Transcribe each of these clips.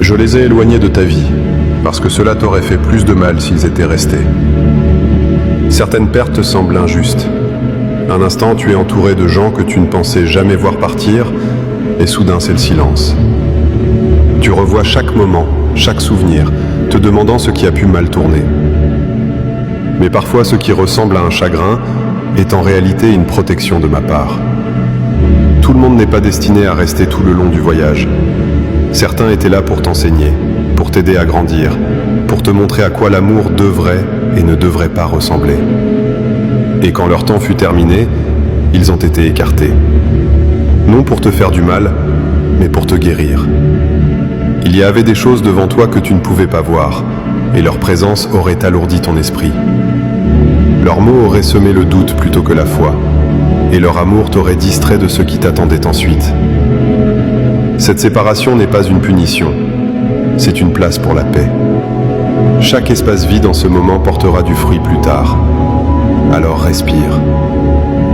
Je les ai éloignés de ta vie, parce que cela t'aurait fait plus de mal s'ils étaient restés. Certaines pertes te semblent injustes. Un instant, tu es entouré de gens que tu ne pensais jamais voir partir, et soudain c'est le silence. Tu revois chaque moment, chaque souvenir, te demandant ce qui a pu mal tourner. Mais parfois, ce qui ressemble à un chagrin est en réalité une protection de ma part. Tout le monde n'est pas destiné à rester tout le long du voyage. Certains étaient là pour t'enseigner, pour t'aider à grandir, pour te montrer à quoi l'amour devrait et ne devrait pas ressembler. Et quand leur temps fut terminé, ils ont été écartés. Non pour te faire du mal, mais pour te guérir. Il y avait des choses devant toi que tu ne pouvais pas voir, et leur présence aurait alourdi ton esprit. Leurs mots auraient semé le doute plutôt que la foi, et leur amour t'aurait distrait de ce qui t'attendait ensuite. Cette séparation n'est pas une punition, c'est une place pour la paix. Chaque espace vide en ce moment portera du fruit plus tard. Alors respire.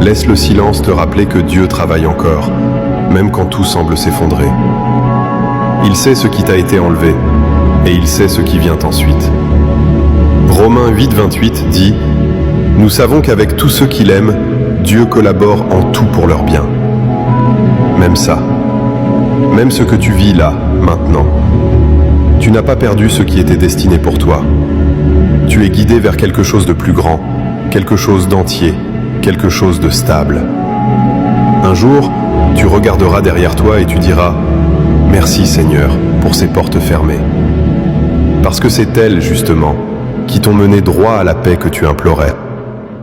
Laisse le silence te rappeler que Dieu travaille encore, même quand tout semble s'effondrer. Il sait ce qui t'a été enlevé, et il sait ce qui vient ensuite. Romains 8,28 dit « Nous savons qu'avec tous ceux qu'il aime, Dieu collabore en tout pour leur bien. » Même ça, même ce que tu vis là, maintenant, tu n'as pas perdu ce qui était destiné pour toi. Tu es guidé vers quelque chose de plus grand, quelque chose d'entier, quelque chose de stable. Un jour, tu regarderas derrière toi et tu diras « Merci Seigneur pour ces portes fermées. » Parce que c'est elles, justement, qui t'ont mené droit à la paix que tu implorais.